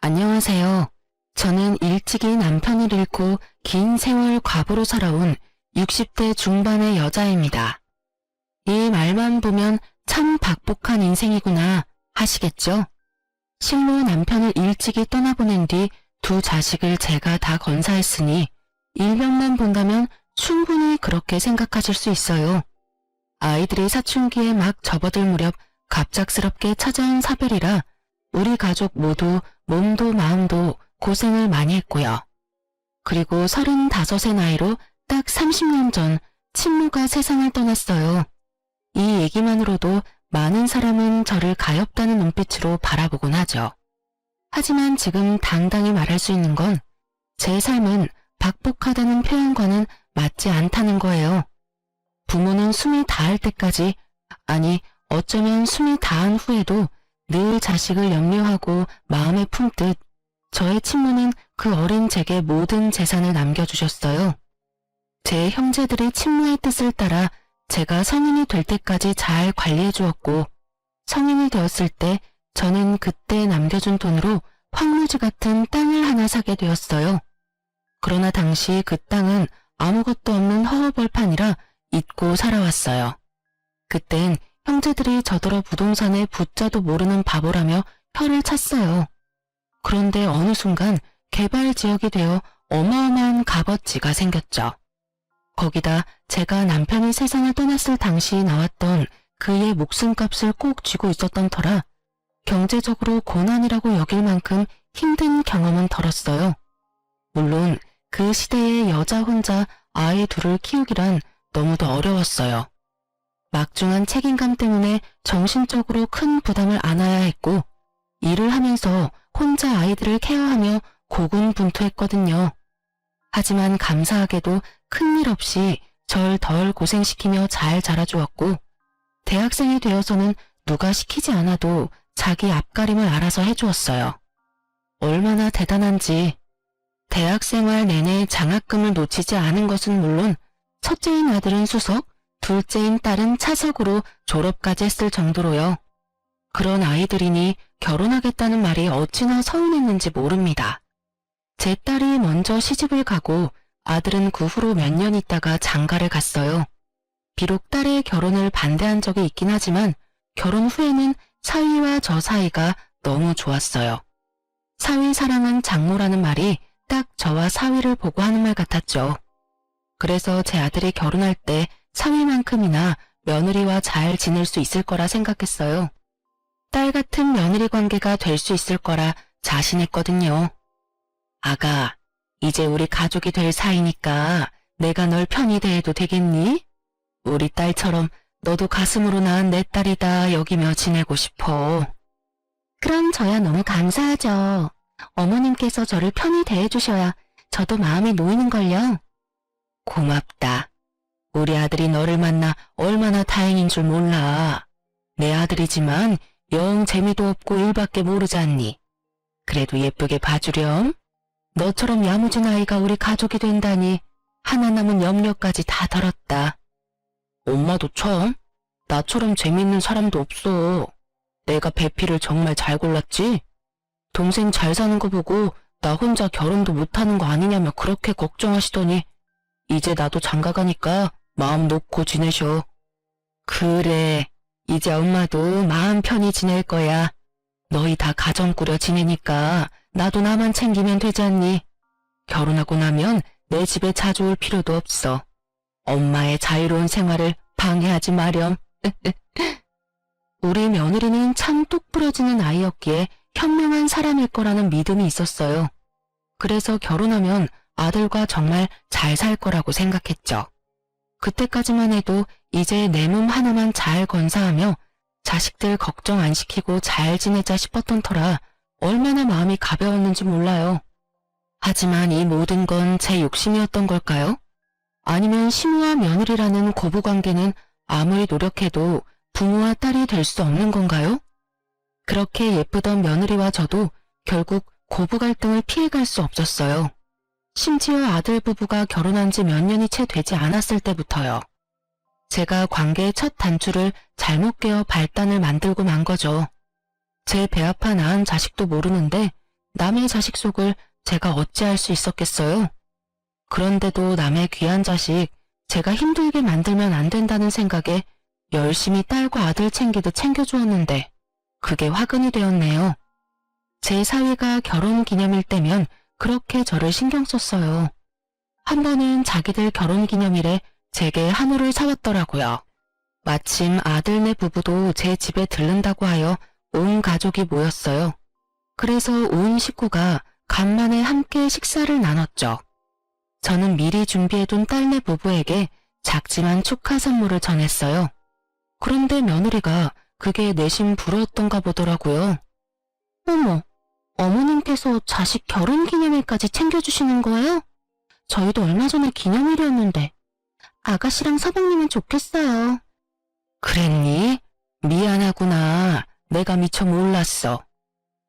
안녕하세요. 저는 일찍이 남편을 잃고 긴 세월 과부로 살아온 60대 중반의 여자입니다. 이 말만 보면 참 박복한 인생이구나 하시겠죠? 실로 남편을 일찍이 떠나보낸 뒤 두 자식을 제가 다 건사했으니 일면만 본다면 충분히 그렇게 생각하실 수 있어요. 아이들이 사춘기에 막 접어들 무렵 갑작스럽게 찾아온 사별이라 우리 가족 모두 몸도 마음도 고생을 많이 했고요. 그리고 35의 나이로 딱 30년 전 친모가 세상을 떠났어요. 이 얘기만으로도 많은 사람은 저를 가엾다는 눈빛으로 바라보곤 하죠. 하지만 지금 당당히 말할 수 있는 건 제 삶은 박복하다는 표현과는 맞지 않다는 거예요. 부모는 숨이 닿을 때까지, 아니 어쩌면 숨이 닿은 후에도 늘 자식을 염려하고 마음에 품듯 저의 친모는 그 어린 제게 모든 재산을 남겨주셨어요. 제 형제들이 친모의 뜻을 따라 제가 성인이 될 때까지 잘 관리해 주었고, 성인이 되었을 때 저는 그때 남겨준 돈으로 황무지 같은 땅을 하나 사게 되었어요. 그러나 당시 그 땅은 아무것도 없는 허허벌판이라 잊고 살아왔어요. 그땐 형제들이 저더러 부동산에 부자도 모르는 바보라며 혀를 찼어요. 그런데 어느 순간 개발지역이 되어 어마어마한 값어치가 생겼죠. 거기다 제가 남편이 세상을 떠났을 당시 나왔던 그의 목숨값을 꼭 쥐고 있었던 터라 경제적으로 고난이라고 여길 만큼 힘든 경험은 덜었어요. 물론 그 시대에 여자 혼자 아이 둘을 키우기란 너무도 어려웠어요. 막중한 책임감 때문에 정신적으로 큰 부담을 안아야 했고, 일을 하면서 혼자 아이들을 케어하며 고군분투했거든요. 하지만 감사하게도 큰일 없이 절 덜 고생시키며 잘 자라주었고, 대학생이 되어서는 누가 시키지 않아도 자기 앞가림을 알아서 해주었어요. 얼마나 대단한지. 대학생활 내내 장학금을 놓치지 않은 것은 물론 첫째인 아들은 수석, 둘째인 딸은 차석으로 졸업까지 했을 정도로요. 그런 아이들이니 결혼하겠다는 말이 어찌나 서운했는지 모릅니다. 제 딸이 먼저 시집을 가고 아들은 그 후로 몇 년 있다가 장가를 갔어요. 비록 딸의 결혼을 반대한 적이 있긴 하지만 결혼 후에는 사위와 저 사이가 너무 좋았어요. 사위 사랑은 장모라는 말이 딱 저와 사위를 보고 하는 말 같았죠. 그래서 제 아들이 결혼할 때 사위만큼이나 며느리와 잘 지낼 수 있을 거라 생각했어요. 딸 같은 며느리 관계가 될 수 있을 거라 자신했거든요. 아가, 이제 우리 가족이 될 사이니까 내가 널 편히 대해도 되겠니? 우리 딸처럼 너도 가슴으로 낳은 내 딸이다 여기며 지내고 싶어. 그럼 저야 너무 감사하죠. 어머님께서 저를 편히 대해주셔야 저도 마음이 놓이는걸요. 고맙다. 우리 아들이 너를 만나 얼마나 다행인 줄 몰라. 내 아들이지만 영 재미도 없고 일밖에 모르지 않니. 그래도 예쁘게 봐주렴. 너처럼 야무진 아이가 우리 가족이 된다니 하나 남은 염려까지 다 덜었다. 엄마도 참, 나처럼 재미있는 사람도 없어. 내가 배필을 정말 잘 골랐지? 동생 잘 사는 거 보고 나 혼자 결혼도 못하는 거 아니냐며 그렇게 걱정하시더니 이제 나도 장가가니까 마음 놓고 지내셔. 그래, 이제 엄마도 마음 편히 지낼 거야. 너희 다 가정 꾸려 지내니까 나도 나만 챙기면 되지 않니? 결혼하고 나면 내 집에 자주 올 필요도 없어. 엄마의 자유로운 생활을 방해하지 마렴. 우리 며느리는 참 똑부러지는 아이였기에 현명한 사람일 거라는 믿음이 있었어요. 그래서 결혼하면 아들과 정말 잘 살 거라고 생각했죠. 그때까지만 해도 이제 내 몸 하나만 잘 건사하며 자식들 걱정 안 시키고 잘 지내자 싶었던 터라 얼마나 마음이 가벼웠는지 몰라요. 하지만 이 모든 건 제 욕심이었던 걸까요? 아니면 시누와 며느리라는 고부관계는 아무리 노력해도 부모와 딸이 될 수 없는 건가요? 그렇게 예쁘던 며느리와 저도 결국 고부 갈등을 피해갈 수 없었어요. 심지어 아들 부부가 결혼한 지 몇 년이 채 되지 않았을 때부터요. 제가 관계의 첫 단추를 잘못 깨어 발단을 만들고 만 거죠. 제 배 아파 낳은 자식도 모르는데 남의 자식 속을 제가 어찌할 수 있었겠어요? 그런데도 남의 귀한 자식 제가 힘들게 만들면 안 된다는 생각에 열심히 딸과 아들 챙기듯 챙겨주었는데 그게 화근이 되었네요. 제 사위가 결혼 기념일 때면 그렇게 저를 신경 썼어요. 한 번은 자기들 결혼 기념일에 제게 한우를 사왔더라고요. 마침 아들네 부부도 제 집에 들른다고 하여 온 가족이 모였어요. 그래서 온 식구가 간만에 함께 식사를 나눴죠. 저는 미리 준비해둔 딸네 부부에게 작지만 축하 선물을 전했어요. 그런데 며느리가 그게 내심 부러웠던가 보더라고요. 어머, 어머님께서 자식 결혼 기념일까지 챙겨주시는 거예요? 저희도 얼마 전에 기념일이었는데 아가씨랑 서방님은 좋겠어요. 그랬니? 미안하구나. 내가 미처 몰랐어.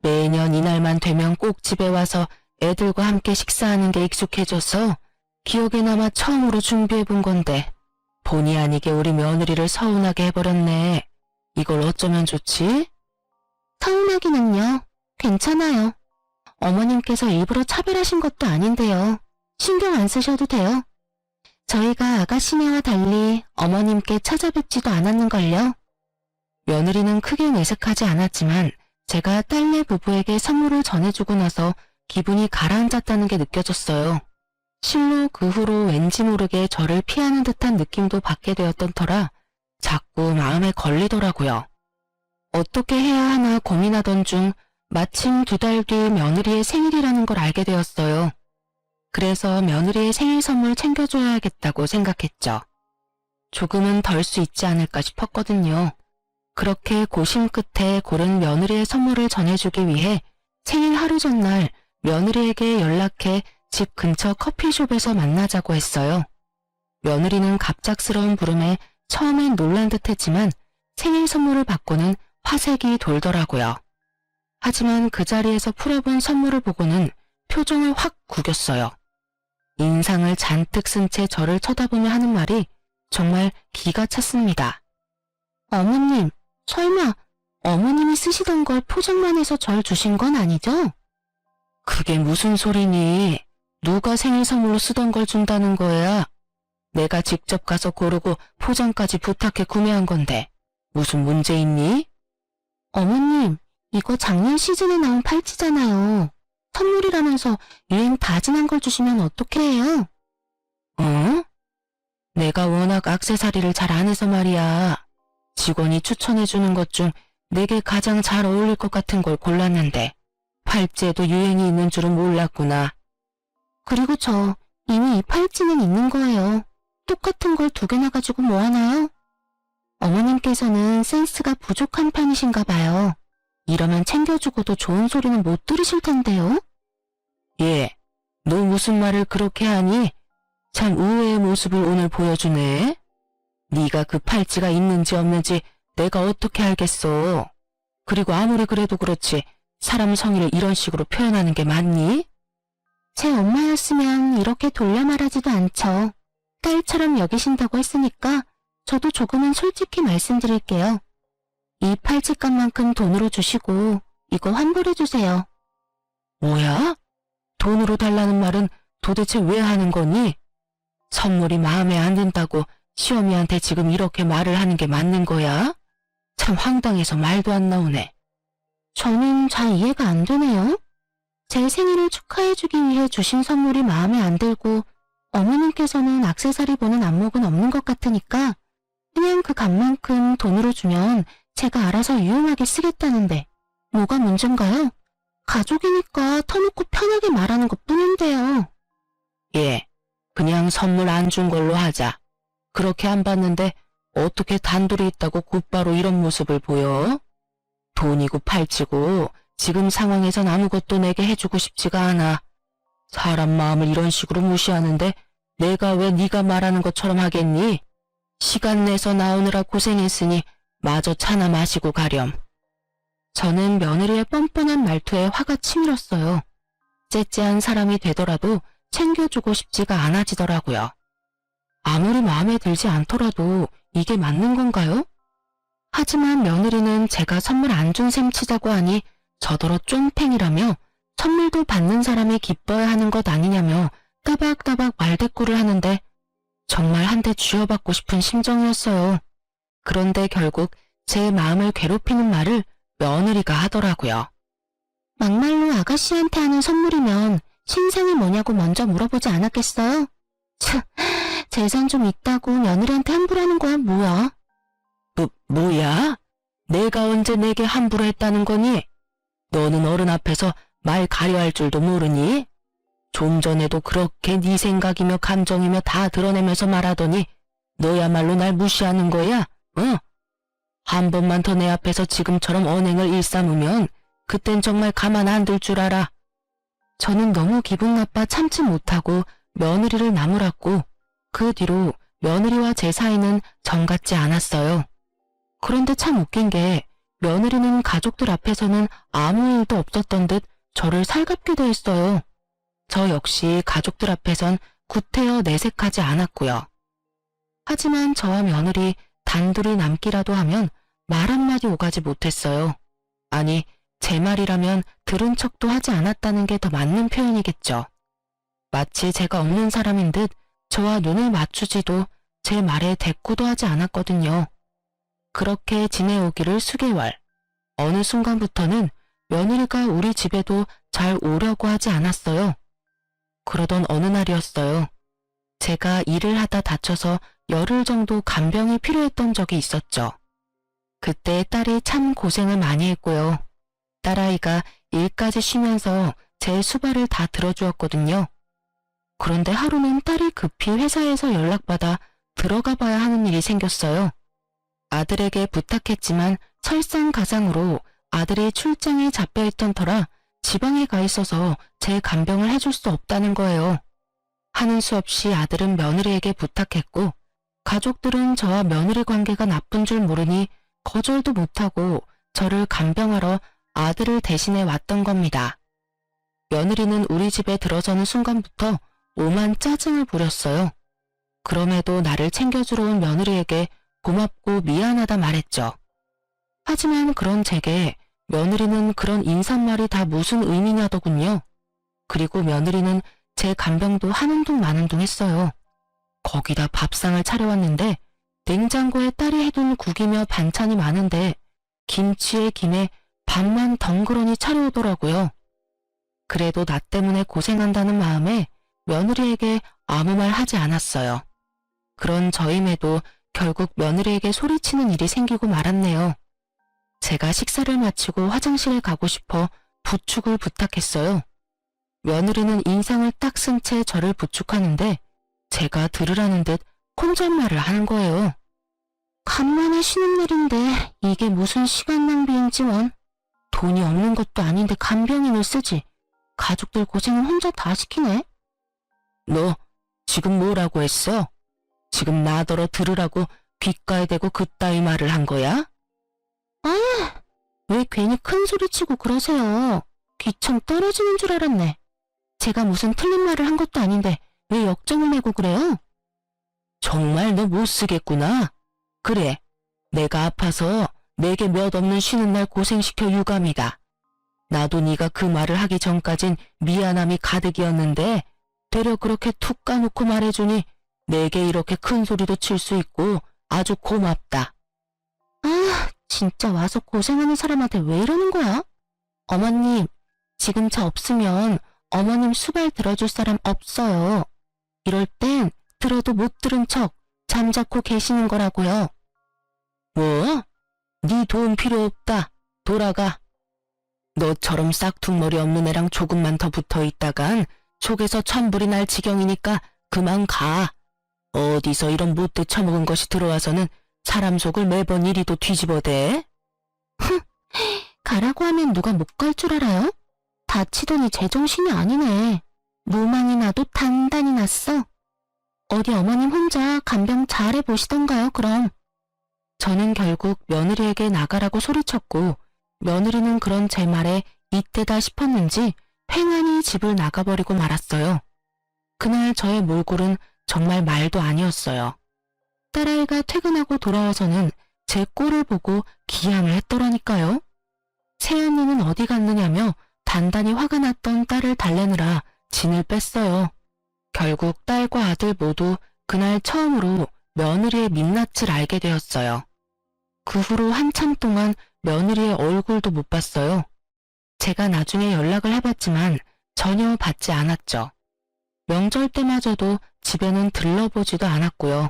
매년 이날만 되면 꼭 집에 와서 애들과 함께 식사하는 게 익숙해져서 기억에 남아 처음으로 준비해본 건데 본의 아니게 우리 며느리를 서운하게 해버렸네. 이걸 어쩌면 좋지? 서운하기는요. 괜찮아요. 어머님께서 일부러 차별하신 것도 아닌데요. 신경 안 쓰셔도 돼요. 저희가 아가씨네와 달리 어머님께 찾아뵙지도 않았는걸요. 며느리는 크게 내색하지 않았지만 제가 딸네 부부에게 선물을 전해주고 나서 기분이 가라앉았다는 게 느껴졌어요. 실로 그 후로 왠지 모르게 저를 피하는 듯한 느낌도 받게 되었던 터라 자꾸 마음에 걸리더라고요. 어떻게 해야 하나 고민하던 중 마침 2달 뒤 며느리의 생일이라는 걸 알게 되었어요. 그래서 며느리의 생일 선물 챙겨줘야겠다고 생각했죠. 조금은 덜 수 있지 않을까 싶었거든요. 그렇게 고심 끝에 고른 며느리의 선물을 전해주기 위해 생일 하루 전날 며느리에게 연락해 집 근처 커피숍에서 만나자고 했어요. 며느리는 갑작스러운 부름에 처음엔 놀란 듯 했지만 생일 선물을 받고는 화색이 돌더라고요. 하지만 그 자리에서 풀어본 선물을 보고는 표정을 확 구겼어요. 인상을 잔뜩 쓴 채 저를 쳐다보며 하는 말이 정말 기가 찼습니다. 어머님, 설마 어머님이 쓰시던 걸 포장만 해서 절 주신 건 아니죠? 그게 무슨 소리니? 누가 생일 선물로 쓰던 걸 준다는 거야? 내가 직접 가서 고르고 포장까지 부탁해 구매한 건데 무슨 문제 있니? 어머님, 이거 작년 시즌에 나온 팔찌잖아요. 선물이라면서 유행 다 지난 걸 주시면 어떻게 해요? 어? 내가 워낙 액세서리를 잘 안 해서 말이야. 직원이 추천해주는 것 중 내게 가장 잘 어울릴 것 같은 걸 골랐는데 팔찌에도 유행이 있는 줄은 몰랐구나. 그리고 저 이미 이 팔찌는 있는 거예요. 똑같은 걸 2개나 가지고 뭐 하나요? 어머님께서는 센스가 부족한 편이신가 봐요. 이러면 챙겨주고도 좋은 소리는 못 들으실 텐데요. 예, 너 무슨 말을 그렇게 하니? 참 의외의 모습을 오늘 보여주네. 네가 그 팔찌가 있는지 없는지 내가 어떻게 알겠어. 그리고 아무리 그래도 그렇지 사람 성의를 이런 식으로 표현하는 게 맞니? 제 엄마였으면 이렇게 돌려 말하지도 않죠. 딸처럼 여기신다고 했으니까 저도 조금은 솔직히 말씀드릴게요. 이 팔찌값만큼 돈으로 주시고 이거 환불해 주세요. 뭐야? 돈으로 달라는 말은 도대체 왜 하는 거니? 선물이 마음에 안 든다고 시어미한테 지금 이렇게 말을 하는 게 맞는 거야? 참 황당해서 말도 안 나오네. 저는 잘 이해가 안 되네요. 제 생일을 축하해주기 위해 주신 선물이 마음에 안 들고 어머님께서는 액세서리 보는 안목은 없는 것 같으니까 그냥 그 값만큼 돈으로 주면 제가 알아서 유용하게 쓰겠다는데 뭐가 문제인가요? 가족이니까 터놓고 편하게 말하는 것뿐인데요. 예, 그냥 선물 안 준 걸로 하자. 그렇게 안 받는데 어떻게 단둘이 있다고 곧바로 이런 모습을 보여? 돈이고 팔찌고 지금 상황에선 아무것도 내게 해주고 싶지가 않아. 사람 마음을 이런 식으로 무시하는데 내가 왜 네가 말하는 것처럼 하겠니? 시간 내서 나오느라 고생했으니 마저 차나 마시고 가렴. 저는 며느리의 뻔뻔한 말투에 화가 치밀었어요. 째째한 사람이 되더라도 챙겨주고 싶지가 않아지더라고요. 아무리 마음에 들지 않더라도 이게 맞는 건가요? 하지만 며느리는 제가 선물 안 준 셈 치자고 하니 저더러 쫌팽이라며 선물 선물을 받는 사람이 기뻐야 하는 것 아니냐며 따박따박 말대꾸를 하는데 정말 한 대 쥐어받고 싶은 심정이었어요. 그런데 결국 제 마음을 괴롭히는 말을 며느리가 하더라고요. 막말로 아가씨한테 하는 선물이면 신상이 뭐냐고 먼저 물어보지 않았겠어요? 참, 재산 좀 있다고 며느리한테 함부로 하는 거야 뭐야? 뭐야? 내가 언제 내게 함부로 했다는 거니? 너는 어른 앞에서 말 가려할 줄도 모르니? 좀 전에도 그렇게 네 생각이며 감정이며 다 드러내면서 말하더니 너야말로 날 무시하는 거야? 어? 한 번만 더 내 앞에서 지금처럼 언행을 일삼으면 그땐 정말 가만 안 둘 줄 알아. 저는 너무 기분 나빠 참지 못하고 며느리를 나무랐고 그 뒤로 며느리와 제 사이는 정 같지 않았어요. 그런데 참 웃긴 게 며느리는 가족들 앞에서는 아무 일도 없었던 듯 저를 살갑게 대했어요. 저 역시 가족들 앞에선 구태여 내색하지 않았고요. 하지만 저와 며느리 단둘이 남기라도 하면 말 한마디 오가지 못했어요. 아니, 제 말이라면 들은 척도 하지 않았다는 게 더 맞는 표현이겠죠. 마치 제가 없는 사람인 듯 저와 눈을 맞추지도 제 말에 대꾸도 하지 않았거든요. 그렇게 지내오기를 수개월. 어느 순간부터는 며느리가 우리 집에도 잘 오려고 하지 않았어요. 그러던 어느 날이었어요. 제가 일을 하다 다쳐서 열흘 정도 간병이 필요했던 적이 있었죠. 그때 딸이 참 고생을 많이 했고요. 딸아이가 일까지 쉬면서 제 수발을 다 들어주었거든요. 그런데 하루는 딸이 급히 회사에서 연락받아 들어가 봐야 하는 일이 생겼어요. 아들에게 부탁했지만 설상가상으로 아들이 출장에 잡혀있던 터라 지방에 가 있어서 제 간병을 해줄 수 없다는 거예요. 하는 수 없이 아들은 며느리에게 부탁했고 가족들은 저와 며느리 관계가 나쁜 줄 모르니 거절도 못하고 저를 간병하러 아들을 대신해 왔던 겁니다. 며느리는 우리 집에 들어서는 순간부터 오만 짜증을 부렸어요. 그럼에도 나를 챙겨주러 온 며느리에게 고맙고 미안하다 말했죠. 하지만 그런 제게 며느리는 그런 인사말이 다 무슨 의미냐더군요. 그리고 며느리는 제 간병도 하는 둥 마는 둥 했어요. 거기다 밥상을 차려왔는데 냉장고에 딸이 해둔 국이며 반찬이 많은데 김치에 김에 밥만 덩그러니 차려오더라고요. 그래도 나 때문에 고생한다는 마음에 며느리에게 아무 말 하지 않았어요. 그런 저임에도 결국 며느리에게 소리치는 일이 생기고 말았네요. 제가 식사를 마치고 화장실에 가고 싶어 부축을 부탁했어요. 며느리는 인상을 딱 쓴 채 저를 부축하는데 제가 들으라는 듯 혼잣말을 하는 거예요. 간만에 쉬는 날인데 이게 무슨 시간 낭비인지 원. 돈이 없는 것도 아닌데 간병인을 쓰지. 가족들 고생을 혼자 다 시키네. 너 지금 뭐라고 했어? 지금 나더러 들으라고 귓가에 대고 그따위 말을 한 거야? 아, 왜 괜히 큰 소리 치고 그러세요. 귀청 떨어지는 줄 알았네. 제가 무슨 틀린 말을 한 것도 아닌데 왜 역정을 내고 그래요? 정말 너 못 쓰겠구나. 그래, 내가 아파서 내게 몇 없는 쉬는 날 고생시켜 유감이다. 나도 네가 그 말을 하기 전까진 미안함이 가득이었는데 되려 그렇게 툭 까놓고 말해주니 내게 이렇게 큰 소리도 칠 수 있고 아주 고맙다. 아, 진짜 와서 고생하는 사람한테 왜 이러는 거야? 어머님, 지금 저 없으면 어머님 수발 들어줄 사람 없어요. 이럴 땐 들어도 못 들은 척 잠자코 계시는 거라고요. 뭐? 네 도움 필요 없다. 돌아가. 너처럼 싹퉁머리 없는 애랑 조금만 더 붙어 있다간 속에서 천불이 날 지경이니까 그만 가. 어디서 이런 못돼 처먹은 것이 들어와서는 사람 속을 매번 이리도 뒤집어대. 가라고 하면 누가 못 갈 줄 알아요? 다치더니 제정신이 아니네. 무망이 나도 단단히 났어. 어디 어머님 혼자 간병 잘해보시던가요 그럼. 저는 결국 며느리에게 나가라고 소리쳤고 며느리는 그런 제 말에 이때다 싶었는지 횡하니 집을 나가버리고 말았어요. 그날 저의 몰골은 정말 말도 아니었어요. 딸아이가 퇴근하고 돌아와서는 제 꼴을 보고 기양을 했더라니까요. 새언니는 어디 갔느냐며 단단히 화가 났던 딸을 달래느라 진을 뺐어요. 결국 딸과 아들 모두 그날 처음으로 며느리의 민낯을 알게 되었어요. 그 후로 한참 동안 며느리의 얼굴도 못 봤어요. 제가 나중에 연락을 해봤지만 전혀 받지 않았죠. 명절 때마저도 집에는 들러보지도 않았고요.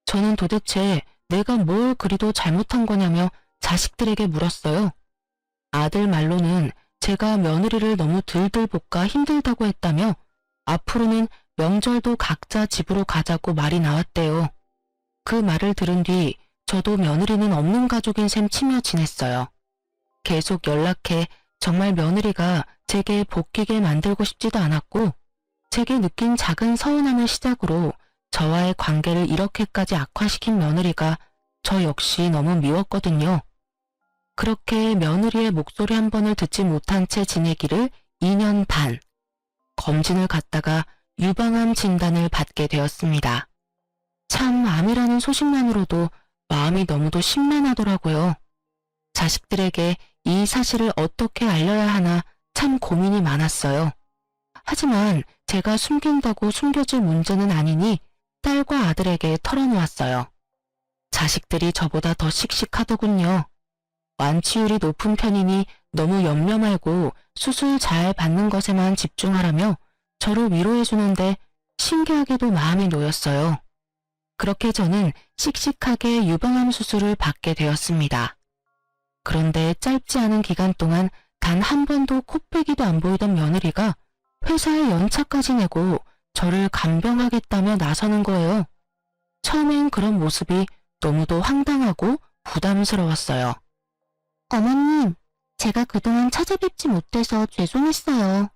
저는 도대체 내가 뭘 그리도 잘못한 거냐며 자식들에게 물었어요. 아들 말로는 제가 며느리를 너무 들들 볶아 힘들다고 했다며 앞으로는 명절도 각자 집으로 가자고 말이 나왔대요. 그 말을 들은 뒤 저도 며느리는 없는 가족인 셈 치며 지냈어요. 계속 연락해 정말 며느리가 제게 복귀게 만들고 싶지도 않았고 제게 느낀 작은 서운함을 시작으로 저와의 관계를 이렇게까지 악화시킨 며느리가 저 역시 너무 미웠거든요. 그렇게 며느리의 목소리 한 번을 듣지 못한 채 지내기를 2년 반. 검진을 갔다가 유방암 진단을 받게 되었습니다. 참 암이라는 소식만으로도 마음이 너무도 심란하더라고요. 자식들에게 이 사실을 어떻게 알려야 하나 참 고민이 많았어요. 하지만 제가 숨긴다고 숨겨질 문제는 아니니 딸과 아들에게 털어놓았어요. 자식들이 저보다 더 씩씩하더군요. 완치율이 높은 편이니 너무 염려 말고 수술 잘 받는 것에만 집중하라며 저를 위로해주는데 신기하게도 마음이 놓였어요. 그렇게 저는 씩씩하게 유방암 수술을 받게 되었습니다. 그런데 짧지 않은 기간 동안 단 한 번도 코빼기도 안 보이던 며느리가 회사에 연차까지 내고 저를 간병하겠다며 나서는 거예요. 처음엔 그런 모습이 너무도 황당하고 부담스러웠어요. 어머님, 제가 그동안 찾아뵙지 못해서 죄송했어요.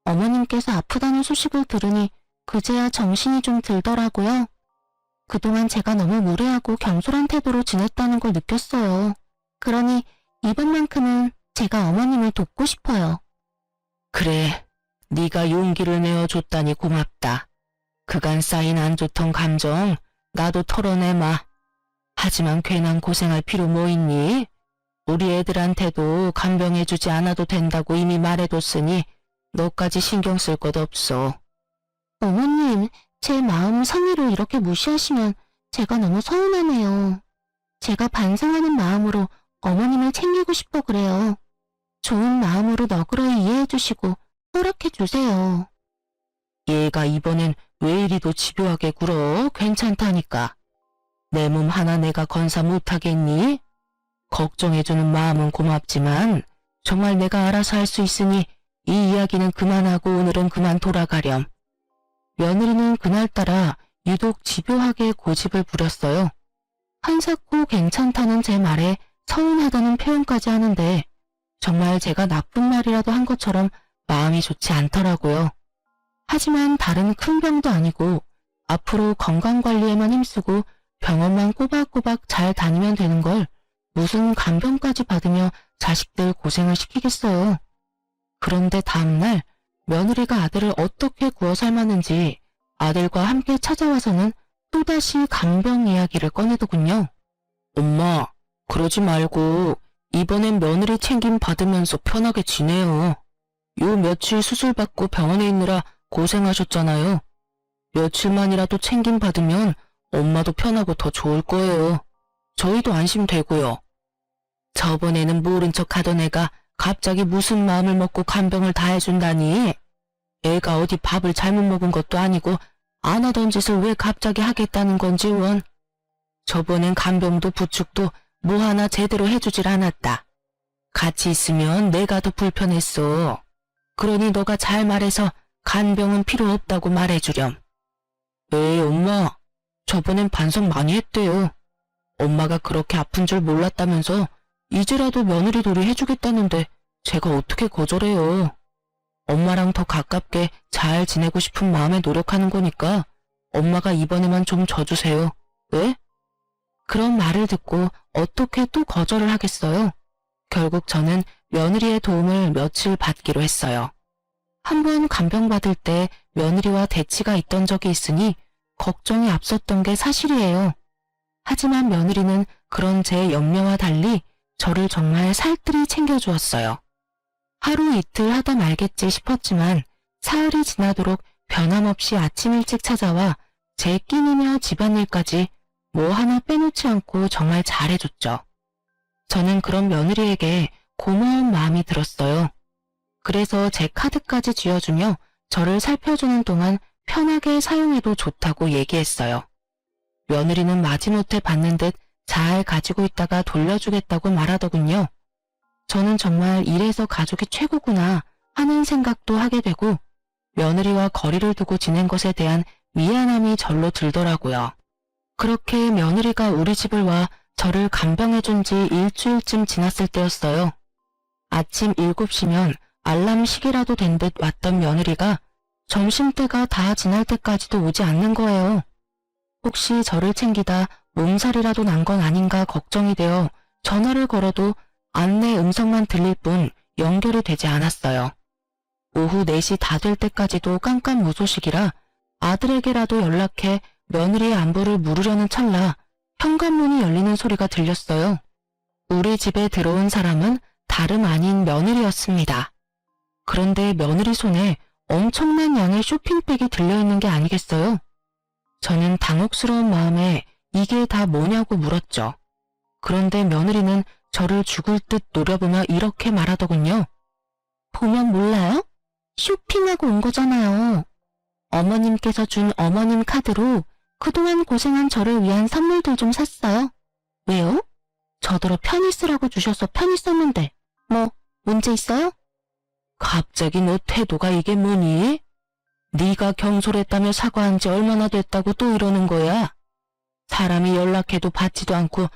어머님께서 아프다는 소식을 들으니 그제야 정신이 좀 들더라고요. 그동안 제가 너무 무례하고 경솔한 태도로 지냈다는 걸 느꼈어요. 그러니 이번만큼은 제가 어머님을 돕고 싶어요. 그래, 네가 용기를 내어줬다니 고맙다. 그간 쌓인 안 좋던 감정 나도 털어내마. 하지만 괜한 고생할 필요 뭐 있니? 우리 애들한테도 간병해주지 않아도 된다고 이미 말해뒀으니 너까지 신경 쓸 것 없어. 어머님, 제 마음 성의를 이렇게 무시하시면 제가 너무 서운하네요. 제가 반성하는 마음으로 어머님을 챙기고 싶어 그래요. 좋은 마음으로 너그러이 이해해주시고 허락해주세요. 얘가 이번엔 왜 이리도 집요하게 굴어? 괜찮다니까. 내 몸 하나 내가 건사 못하겠니? 걱정해주는 마음은 고맙지만 정말 내가 알아서 할 수 있으니 이 이야기는 그만하고 오늘은 그만 돌아가렴. 며느리는 그날따라 유독 집요하게 고집을 부렸어요. 한사코 괜찮다는 제 말에 서운하다는 표현까지 하는데 정말 제가 나쁜 말이라도 한 것처럼 마음이 좋지 않더라고요. 하지만 다른 큰 병도 아니고 앞으로 건강관리에만 힘쓰고 병원만 꼬박꼬박 잘 다니면 되는 걸 무슨 간병까지 받으며 자식들 고생을 시키겠어요. 그런데 다음날 며느리가 아들을 어떻게 구워 삶았는지 아들과 함께 찾아와서는 또다시 간병 이야기를 꺼내더군요. 엄마, 그러지 말고 이번엔 며느리 챙김 받으면서 편하게 지내요. 요 며칠 수술 받고 병원에 있느라 고생하셨잖아요. 며칠만이라도 챙김 받으면 엄마도 편하고 더 좋을 거예요. 저희도 안심되고요. 저번에는 모른 척 하던 애가 갑자기 무슨 마음을 먹고 간병을 다 해준다니. 애가 어디 밥을 잘못 먹은 것도 아니고 안 하던 짓을 왜 갑자기 하겠다는 건지 원. 저번엔 간병도 부축도 뭐 하나 제대로 해주질 않았다. 같이 있으면 내가 더 불편했어. 그러니 너가 잘 말해서 간병은 필요 없다고 말해주렴. 에이 엄마, 저번엔 반성 많이 했대요. 엄마가 그렇게 아픈 줄 몰랐다면서 이제라도 며느리 돌이 해주겠다는데 제가 어떻게 거절해요. 엄마랑 더 가깝게 잘 지내고 싶은 마음에 노력하는 거니까 엄마가 이번에만 좀 져주세요. 왜? 그런 말을 듣고 어떻게 또 거절을 하겠어요. 결국 저는 며느리의 도움을 며칠 받기로 했어요. 한번 간병받을 때 며느리와 대치가 있던 적이 있으니 걱정이 앞섰던 게 사실이에요. 하지만 며느리는 그런 제 염려와 달리 저를 정말 살뜰히 챙겨주었어요. 하루 이틀 하다 말겠지 싶었지만 사흘이 지나도록 변함없이 아침 일찍 찾아와 제 끼니며 집안일까지 뭐 하나 빼놓지 않고 정말 잘해줬죠. 저는 그런 며느리에게 고마운 마음이 들었어요. 그래서 제 카드까지 쥐어주며 저를 살펴주는 동안 편하게 사용해도 좋다고 얘기했어요. 며느리는 마지못해 받는 듯 잘 가지고 있다가 돌려주겠다고 말하더군요. 저는 정말 이래서 가족이 최고구나 하는 생각도 하게 되고 며느리와 거리를 두고 지낸 것에 대한 미안함이 절로 들더라고요. 그렇게 며느리가 우리 집을 와 저를 간병해준 지 일주일쯤 지났을 때였어요. 아침 7시면 알람 시계라도 된 듯 왔던 며느리가 점심때가 다 지날 때까지도 오지 않는 거예요. 혹시 저를 챙기다 몸살이라도 난 건 아닌가 걱정이 되어 전화를 걸어도 안내 음성만 들릴 뿐 연결이 되지 않았어요. 오후 4시 다 될 때까지도 깜깜무소식이라 아들에게라도 연락해 며느리의 안부를 물으려는 찰나 현관문이 열리는 소리가 들렸어요. 우리 집에 들어온 사람은 다름 아닌 며느리였습니다. 그런데 며느리 손에 엄청난 양의 쇼핑백이 들려있는 게 아니겠어요? 저는 당혹스러운 마음에 이게 다 뭐냐고 물었죠. 그런데 며느리는 저를 죽을 듯 노려보며 이렇게 말하더군요. 보면 몰라요? 쇼핑하고 온 거잖아요. 어머님께서 준 어머님 카드로 그동안 고생한 저를 위한 선물들 좀 샀어요. 왜요? 저더러 편히 쓰라고 주셔서 편히 썼는데 뭐 문제 있어요? 갑자기 너 태도가 이게 뭐니? 네가 경솔했다며 사과한 지 얼마나 됐다고 또 이러는 거야? 사람이 연락해도 받지도 않고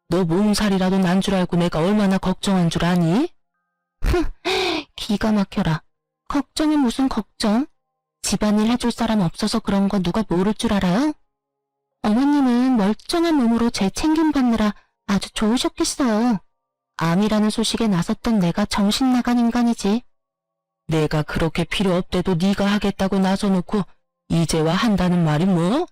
너 몸살이라도 난 줄 알고 내가 얼마나 걱정한 줄 아니? 기가 막혀라. 걱정이 무슨 걱정? 집안일 해줄 사람 없어서 그런 거 누가 모를 줄 알아요? 어머님은 멀쩡한 몸으로 제 챙김받느라 아주 좋으셨겠어요. 암이라는 소식에 나섰던 내가 정신 나간 인간이지. 내가 그렇게 필요 없대도 네가 하겠다고 나서놓고 이제와 한다는 말이 뭐?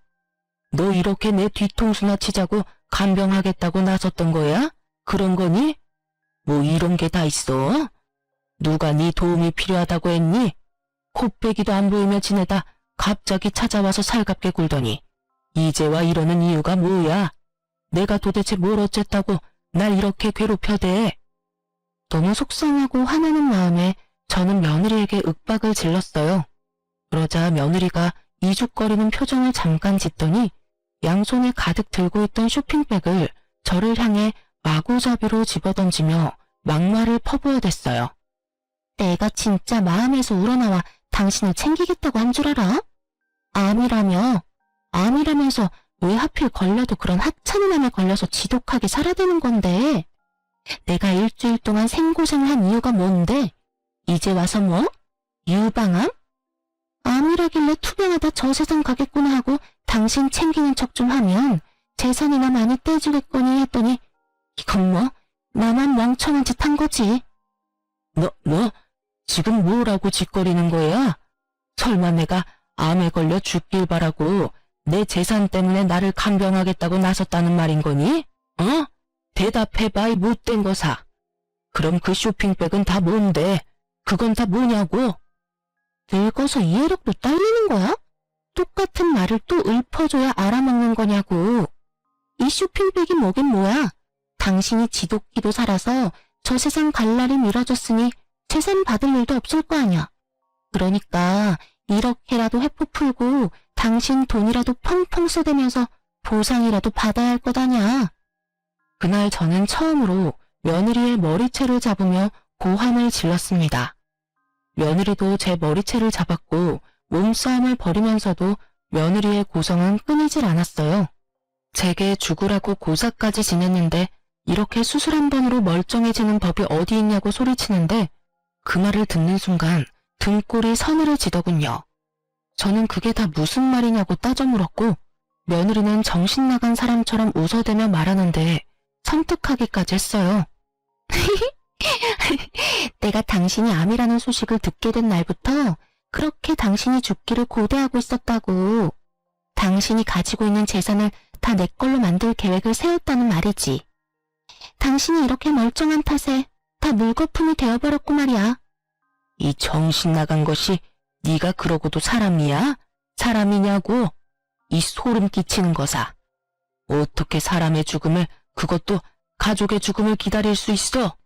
너 이렇게 내 뒤통수나 치자고 간병하겠다고 나섰던 거야? 그런 거니? 뭐 이런 게 다 있어? 누가 네 도움이 필요하다고 했니? 코빼기도 안 보이며 지내다 갑자기 찾아와서 살갑게 굴더니 이제와 이러는 이유가 뭐야? 내가 도대체 뭘 어쨌다고 날 이렇게 괴롭혀대? 너무 속상하고 화나는 마음에 저는 며느리에게 윽박을 질렀어요. 그러자 며느리가 이죽거리는 표정을 잠깐 짓더니 양손에 가득 들고 있던 쇼핑백을 저를 향해 마구잡이로 집어던지며 막말을 퍼부어댔어요. 내가 진짜 마음에서 우러나와 당신을 챙기겠다고 한 줄 알아? 암이라며? 암이라면서 왜 하필 걸려도 그런 하찮은 암에 걸려서 지독하게 살아야 되는 건데? 내가 일주일 동안 생고생을 한 이유가 뭔데? 이제 와서 뭐? 유방암? 암이라길래 투병하다 저 세상 가겠구나 하고 당신 챙기는 척 좀 하면 재산이나 많이 떼주겠거니 했더니 이건 뭐 나만 멍청한 짓 한 거지. 너 지금 뭐라고 짓거리는 거야? 설마 내가 암에 걸려 죽길 바라고 내 재산 때문에 나를 간병하겠다고 나섰다는 말인 거니? 어? 대답해봐 이 못된 거사. 그럼 그 쇼핑백은 다 뭔데? 그건 다 뭐냐고? 늙어서 이해력도 딸리는 거야? 똑같은 말을 또 읊어줘야 알아먹는 거냐고. 이 쇼핑백이 뭐긴 뭐야. 당신이 지독기도 살아서 저 세상 갈 날이 미뤄졌으니 재산 받을 일도 없을 거 아냐. 그러니까 이렇게라도 회포 풀고 당신 돈이라도 펑펑 써대면서 보상이라도 받아야 할 것 아냐. 그날 저는 처음으로 며느리의 머리채를 잡으며 고함을 질렀습니다. 며느리도 제 머리채를 잡았고 몸싸움을 벌이면서도 며느리의 고성은 끊이질 않았어요. 제게 죽으라고 고사까지 지냈는데 이렇게 수술 한 번으로 멀쩡해지는 법이 어디 있냐고 소리치는데 그 말을 듣는 순간 등골이 서늘해 지더군요. 저는 그게 다 무슨 말이냐고 따져 물었고 며느리는 정신 나간 사람처럼 웃어대며 말하는데 섬뜩하기까지 했어요. 내가 당신이 암이라는 소식을 듣게 된 날부터 그렇게 당신이 죽기를 고대하고 있었다고. 당신이 가지고 있는 재산을 다 내 걸로 만들 계획을 세웠다는 말이지. 당신이 이렇게 멀쩡한 탓에 다 물거품이 되어버렸고 말이야. 이 정신 나간 것이 네가 그러고도 사람이야? 사람이냐고? 이 소름 끼치는 거사. 어떻게 사람의 죽음을, 그것도 가족의 죽음을 기다릴 수 있어?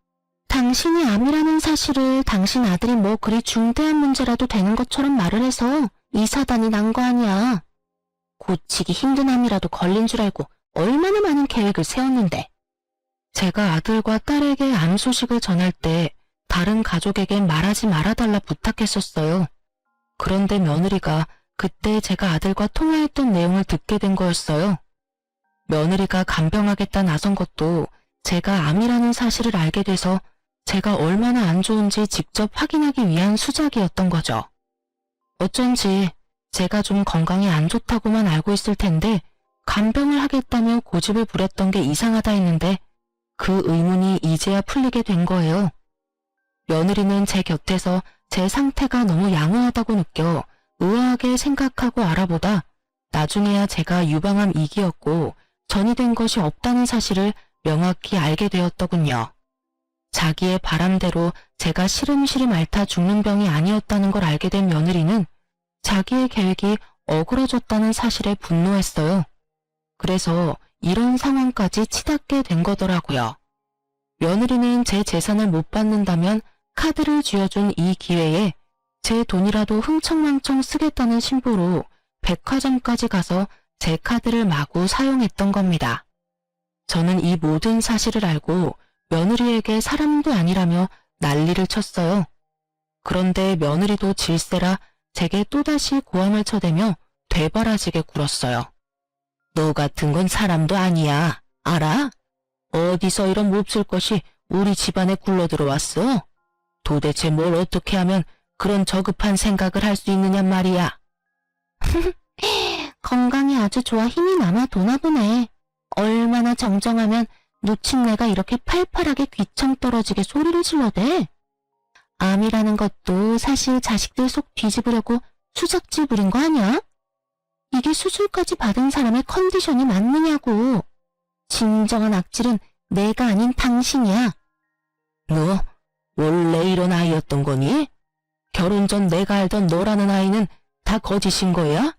당신이 암이라는 사실을 당신 아들이 뭐 그리 중대한 문제라도 되는 것처럼 말을 해서 이 사단이 난 거 아니야. 고치기 힘든 암이라도 걸린 줄 알고 얼마나 많은 계획을 세웠는데. 제가 아들과 딸에게 암 소식을 전할 때 다른 가족에겐 말하지 말아달라 부탁했었어요. 그런데 며느리가 그때 제가 아들과 통화했던 내용을 듣게 된 거였어요. 며느리가 간병하겠다 나선 것도 제가 암이라는 사실을 알게 돼서 제가 얼마나 안 좋은지 직접 확인하기 위한 수작이었던 거죠. 어쩐지 제가 좀 건강이 안 좋다고만 알고 있을 텐데 간병을 하겠다며 고집을 부렸던 게 이상하다 했는데 그 의문이 이제야 풀리게 된 거예요. 며느리는 제 곁에서 제 상태가 너무 양호하다고 느껴 의아하게 생각하고 알아보다 나중에야 제가 유방암 2기였고 전이 된 것이 없다는 사실을 명확히 알게 되었더군요. 자기의 바람대로 제가 시름시름 앓다 죽는 병이 아니었다는 걸 알게 된 며느리는 자기의 계획이 어그러졌다는 사실에 분노했어요. 그래서 이런 상황까지 치닫게 된 거더라고요. 며느리는 제 재산을 못 받는다면 카드를 쥐어준 이 기회에 제 돈이라도 흥청망청 쓰겠다는 심보로 백화점까지 가서 제 카드를 마구 사용했던 겁니다. 저는 이 모든 사실을 알고 며느리에게 사람도 아니라며 난리를 쳤어요. 그런데 며느리도 질세라 제게 또다시 고함을 쳐대며 되바라지게 굴었어요. 너 같은 건 사람도 아니야. 알아? 어디서 이런 몹쓸 것이 우리 집안에 굴러 들어왔어? 도대체 뭘 어떻게 하면 그런 저급한 생각을 할 수 있느냔 말이야. 건강이 아주 좋아 힘이 남아 도나 보네. 얼마나 정정하면 노친내가 이렇게 팔팔하게 귀청 떨어지게 소리를 질러대. 암이라는 것도 사실 자식들 속 뒤집으려고 수작질 부린 거 아니야? 이게 수술까지 받은 사람의 컨디션이 맞느냐고. 진정한 악질은 내가 아닌 당신이야. 너 원래 이런 아이였던 거니? 결혼 전 내가 알던 너라는 아이는 다 거짓인 거야?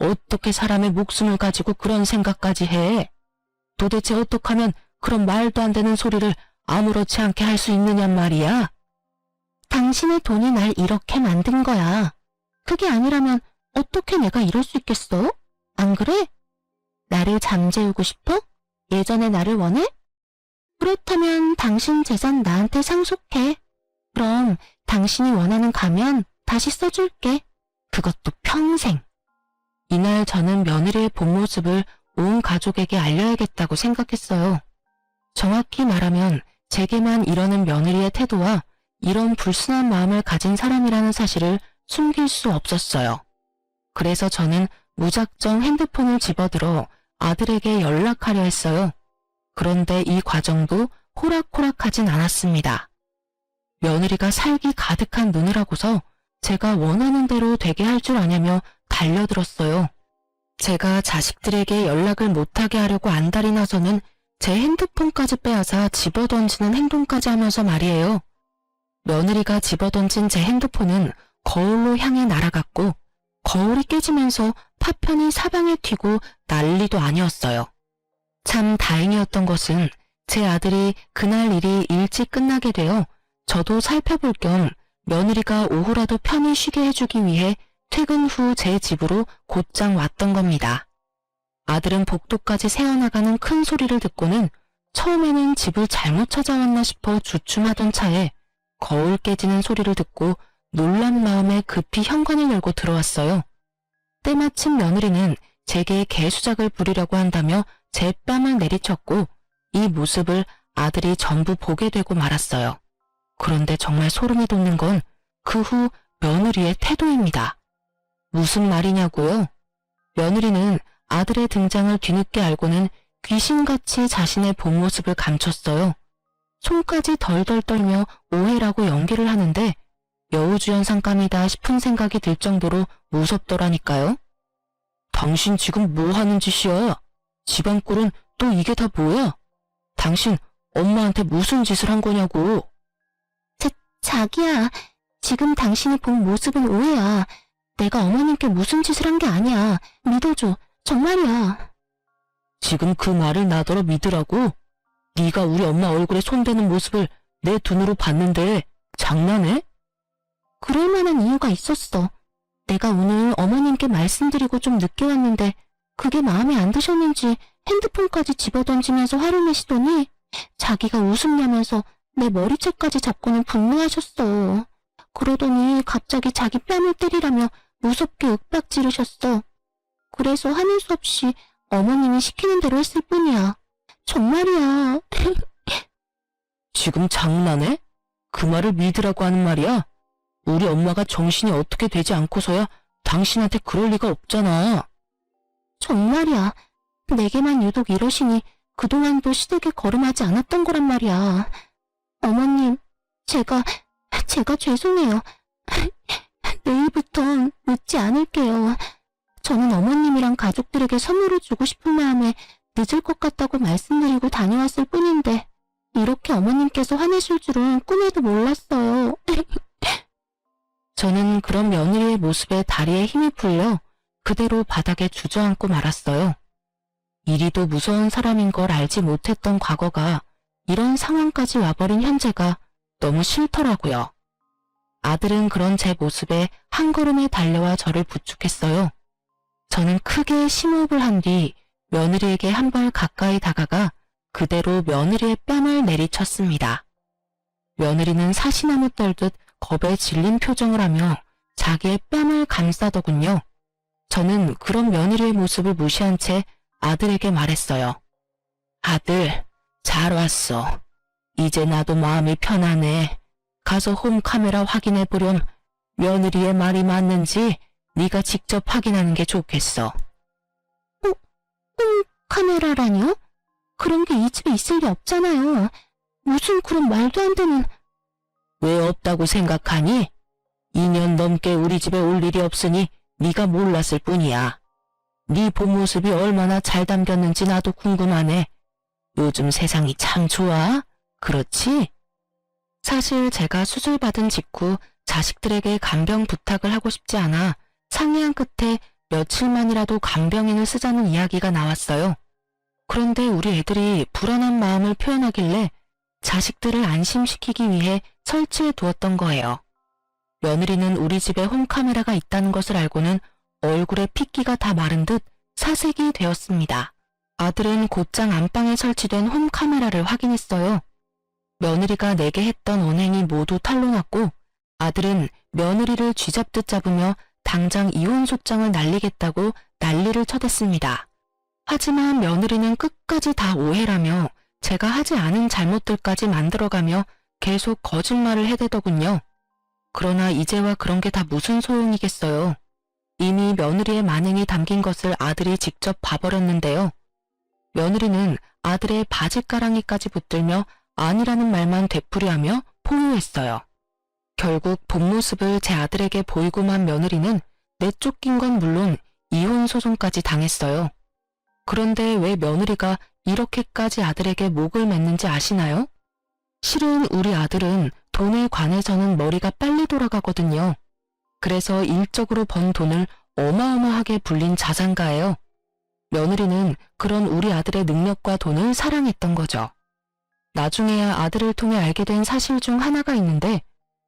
어떻게 사람의 목숨을 가지고 그런 생각까지 해? 도대체 어떻게 하면 그런 말도 안 되는 소리를 아무렇지 않게 할 수 있느냔 말이야? 당신의 돈이 날 이렇게 만든 거야. 그게 아니라면 어떻게 내가 이럴 수 있겠어? 안 그래? 나를 잠재우고 싶어? 예전의 나를 원해? 그렇다면 당신 재산 나한테 상속해. 그럼 당신이 원하는 가면 다시 써줄게. 그것도 평생. 이날 저는 며느리의 본 모습을 온 가족에게 알려야겠다고 생각했어요. 정확히 말하면 제게만 이러는 며느리의 태도와 이런 불순한 마음을 가진 사람이라는 사실을 숨길 수 없었어요. 그래서 저는 무작정 핸드폰을 집어들어 아들에게 연락하려 했어요. 그런데 이 과정도 호락호락하진 않았습니다. 며느리가 살기 가득한 눈을 하고서 제가 원하는 대로 되게 할 줄 아냐며 달려들었어요. 제가 자식들에게 연락을 못하게 하려고 안달이 나서는 제 핸드폰까지 빼앗아 집어던지는 행동까지 하면서 말이에요. 며느리가 집어던진 제 핸드폰은 거울로 향해 날아갔고 거울이 깨지면서 파편이 사방에 튀고 난리도 아니었어요. 참 다행이었던 것은 제 아들이 그날 일이 일찍 끝나게 되어 저도 살펴볼 겸 며느리가 오후라도 편히 쉬게 해주기 위해 퇴근 후 제 집으로 곧장 왔던 겁니다. 아들은 복도까지 새어나가는 큰 소리를 듣고는 처음에는 집을 잘못 찾아왔나 싶어 주춤하던 차에 거울 깨지는 소리를 듣고 놀란 마음에 급히 현관을 열고 들어왔어요. 때마침 며느리는 제게 개수작을 부리려고 한다며 제 뺨을 내리쳤고 이 모습을 아들이 전부 보게 되고 말았어요. 그런데 정말 소름이 돋는 건 그 후 며느리의 태도입니다. 무슨 말이냐고요? 며느리는 아들의 등장을 뒤늦게 알고는 귀신같이 자신의 본 모습을 감췄어요. 손까지 덜덜 떨며 오해라고 연기를 하는데 여우주연상감이다 싶은 생각이 들 정도로 무섭더라니까요. 당신 지금 뭐 하는 짓이야? 집안 꼴은 또 이게 다 뭐야? 당신 엄마한테 무슨 짓을 한 거냐고. 자기야, 지금 당신이 본 모습은 오해야. 내가 어머님께 무슨 짓을 한 게 아니야. 믿어줘. 정말이야. 지금 그 말을 나더러 믿으라고? 네가 우리 엄마 얼굴에 손대는 모습을 내 눈으로 봤는데 장난해? 그럴 만한 이유가 있었어. 내가 오늘 어머님께 말씀드리고 좀 늦게 왔는데 그게 마음에 안 드셨는지 핸드폰까지 집어던지면서 화를 내시더니 자기가 웃음내면서 내 머리채까지 잡고는 분노하셨어. 그러더니 갑자기 자기 뺨을 때리라며 무섭게 윽박 지르셨어. 그래서 하는 수 없이 어머님이 시키는 대로 했을 뿐이야. 정말이야. 지금 장난해? 그 말을 믿으라고 하는 말이야? 우리 엄마가 정신이 어떻게 되지 않고서야 당신한테 그럴 리가 없잖아. 정말이야. 내게만 유독 이러시니 그동안도 시댁에 거름하지 않았던 거란 말이야. 어머님, 제가 죄송해요. 내일부턴 늦지 않을게요. 저는 어머님이랑 가족들에게 선물을 주고 싶은 마음에 늦을 것 같다고 말씀드리고 다녀왔을 뿐인데 이렇게 어머님께서 화내실 줄은 꿈에도 몰랐어요. 저는 그런 며느리의 모습에 다리에 힘이 풀려 그대로 바닥에 주저앉고 말았어요. 이리도 무서운 사람인 걸 알지 못했던 과거가 이런 상황까지 와버린 현재가 너무 싫더라고요. 아들은 그런 제 모습에 한 걸음에 달려와 저를 부축했어요. 저는 크게 심호흡을 한 뒤 며느리에게 한 발 가까이 다가가 그대로 며느리의 뺨을 내리쳤습니다. 며느리는 사시나무 떨듯 겁에 질린 표정을 하며 자기의 뺨을 감싸더군요. 저는 그런 며느리의 모습을 무시한 채 아들에게 말했어요. 아들, 잘 왔어. 이제 나도 마음이 편하네. 가서 홈카메라 확인해 보렴. 며느리의 말이 맞는지 네가 직접 확인하는 게 좋겠어. 홈카메라라뇨? 그런 게 이 집에 있을 리 없잖아요. 무슨 그런 말도 안 되는... 왜 없다고 생각하니? 2년 넘게 우리 집에 올 일이 없으니 네가 몰랐을 뿐이야. 네 본 모습이 얼마나 잘 담겼는지 나도 궁금하네. 요즘 세상이 참 좋아? 그렇지? 사실 제가 수술받은 직후 자식들에게 간병 부탁을 하고 싶지 않아 상의한 끝에 며칠만이라도 간병인을 쓰자는 이야기가 나왔어요. 그런데 우리 애들이 불안한 마음을 표현하길래 자식들을 안심시키기 위해 설치해 두었던 거예요. 며느리는 우리 집에 홈카메라가 있다는 것을 알고는 얼굴에 핏기가 다 마른 듯 사색이 되었습니다. 아들은 곧장 안방에 설치된 홈카메라를 확인했어요. 며느리가 내게 했던 언행이 모두 탄로났고 아들은 며느리를 쥐잡듯 잡으며 당장 이혼 소장을 날리겠다고 난리를 쳐댔습니다. 하지만 며느리는 끝까지 다 오해라며 제가 하지 않은 잘못들까지 만들어가며 계속 거짓말을 해대더군요. 그러나 이제와 그런 게 다 무슨 소용이겠어요. 이미 며느리의 만행이 담긴 것을 아들이 직접 봐버렸는데요. 며느리는 아들의 바지가랑이까지 붙들며 아니라는 말만 되풀이하며 포효했어요. 결국 본 모습을 제 아들에게 보이고만 며느리는 내쫓긴 건 물론 이혼 소송까지 당했어요. 그런데 왜 며느리가 이렇게까지 아들에게 목을 맸는지 아시나요? 실은 우리 아들은 돈에 관해서는 머리가 빨리 돌아가거든요. 그래서 일적으로 번 돈을 어마어마하게 불린 자산가예요. 며느리는 그런 우리 아들의 능력과 돈을 사랑했던 거죠. 나중에야 아들을 통해 알게 된 사실 중 하나가 있는데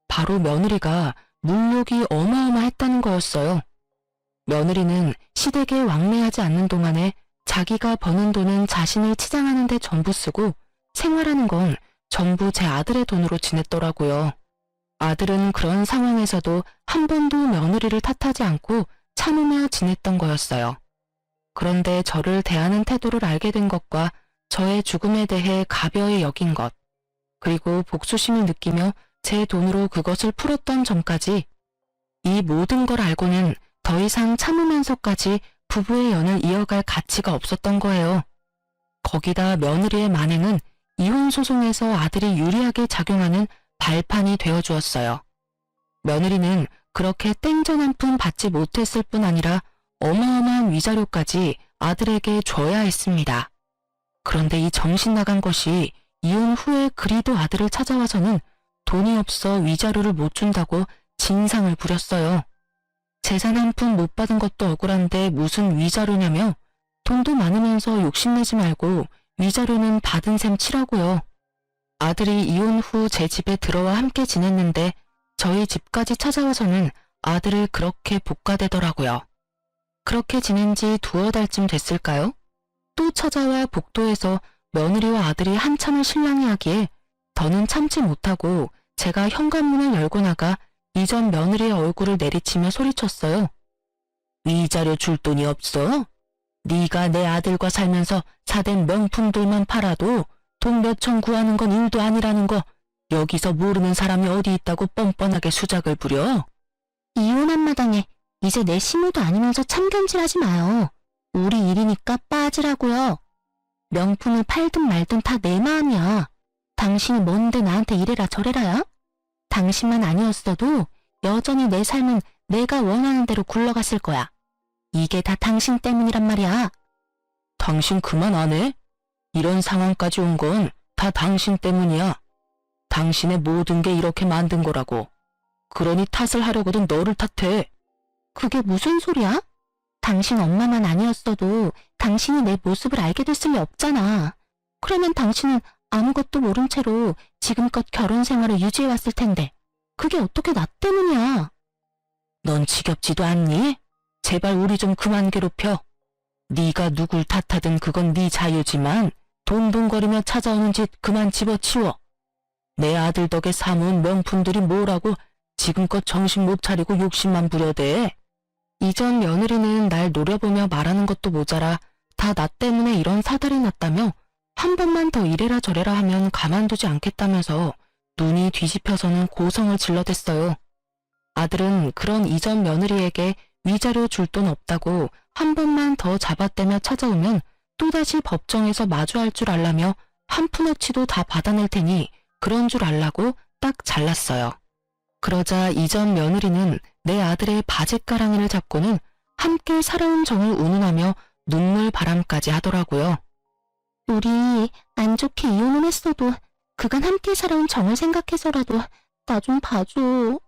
바로 며느리가 물욕이 어마어마했다는 거였어요. 며느리는 시댁에 왕래하지 않는 동안에 자기가 버는 돈은 자신을 치장하는 데 전부 쓰고 생활하는 건 전부 제 아들의 돈으로 지냈더라고요. 아들은 그런 상황에서도 한 번도 며느리를 탓하지 않고 참으며 지냈던 거였어요. 그런데 저를 대하는 태도를 알게 된 것과 저의 죽음에 대해 가벼이 여긴 것, 그리고 복수심을 느끼며 제 돈으로 그것을 풀었던 점까지 이 모든 걸 알고는 더 이상 참으면서까지 부부의 연을 이어갈 가치가 없었던 거예요. 거기다 며느리의 만행은 이혼 소송에서 아들이 유리하게 작용하는 발판이 되어주었어요. 며느리는 그렇게 땡전 한 푼 받지 못했을 뿐 아니라 어마어마한 위자료까지 아들에게 줘야 했습니다. 그런데 이 정신 나간 것이 이혼 후에 그리도 아들을 찾아와서는 돈이 없어 위자료를 못 준다고 진상을 부렸어요. 재산 한 푼 못 받은 것도 억울한데 무슨 위자료냐며 돈도 많으면서 욕심내지 말고 위자료는 받은 셈 치라고요. 아들이 이혼 후 제 집에 들어와 함께 지냈는데 저희 집까지 찾아와서는 아들을 그렇게 볶아대더라고요. 그렇게 지낸 지 두어 달쯤 됐을까요? 또 찾아와 복도에서 며느리와 아들이 한참을 실랑이하기에 더는 참지 못하고 제가 현관문을 열고 나가 이전 며느리의 얼굴을 내리치며 소리쳤어요. 위자료 줄 돈이 없어? 네가 내 아들과 살면서 사댄 명품들만 팔아도 돈 몇천 구하는 건 일도 아니라는 거 여기서 모르는 사람이 어디 있다고 뻔뻔하게 수작을 부려? 이혼한 마당에 이제 내 시무도 아니면서 참견질하지 마요. 우리 일이니까 빠지라고요. 명품을 팔든 말든 다 내 마음이야. 당신이 뭔데 나한테 이래라 저래라야? 당신만 아니었어도 여전히 내 삶은 내가 원하는 대로 굴러갔을 거야. 이게 다 당신 때문이란 말이야. 당신 그만 안 해? 이런 상황까지 온 건 다 당신 때문이야. 당신의 모든 게 이렇게 만든 거라고. 그러니 탓을 하려거든 너를 탓해. 그게 무슨 소리야? 당신 엄마만 아니었어도 당신이 내 모습을 알게 됐을 리 없잖아. 그러면 당신은 아무것도 모른 채로 지금껏 결혼 생활을 유지해왔을 텐데 그게 어떻게 나 때문이야? 넌 지겹지도 않니? 제발 우리 좀 그만 괴롭혀. 네가 누굴 탓하든 그건 네 자유지만 돈돈거리며 찾아오는 짓 그만 집어치워. 내 아들 덕에 사모은 명품들이 뭐라고 지금껏 정신 못 차리고 욕심만 부려대. 이전 며느리는 날 노려보며 말하는 것도 모자라 다 나 때문에 이런 사달이 났다며 한 번만 더 이래라 저래라 하면 가만두지 않겠다면서 눈이 뒤집혀서는 고성을 질러댔어요. 아들은 그런 이전 며느리에게 위자료 줄 돈 없다고 한 번만 더 잡아떼며 찾아오면 또다시 법정에서 마주할 줄 알라며 한 푼어치도 다 받아낼 테니 그런 줄 알라고 딱 잘랐어요. 그러자 이전 며느리는 내 아들의 바짓가랑이를 잡고는 함께 살아온 정을 운운하며 눈물 바람까지 하더라고요. 우리 안 좋게 이혼은 했어도 그간 함께 살아온 정을 생각해서라도 나 좀 봐줘.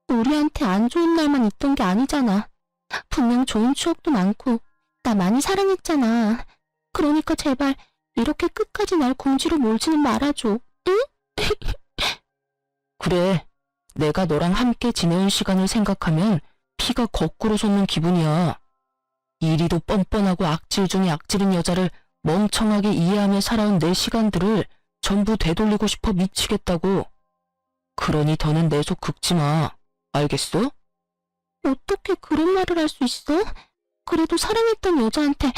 우리한테 안 좋은 날만 있던 게 아니잖아. 분명 좋은 추억도 많고 나 많이 사랑했잖아. 그러니까 제발 이렇게 끝까지 날 궁지로 몰지는 말아줘. 응? 그래, 내가 너랑 함께 지내온 시간을 생각하면 피가 거꾸로 솟는 기분이야. 이리도 뻔뻔하고 악질 중에 악질인 여자를 멍청하게 이해하며 살아온 내 시간들을 전부 되돌리고 싶어 미치겠다고. 그러니 더는 내 속 긁지 마. 알겠어? 어떻게 그런 말을 할 수 있어? 그래도 사랑했던 여자한테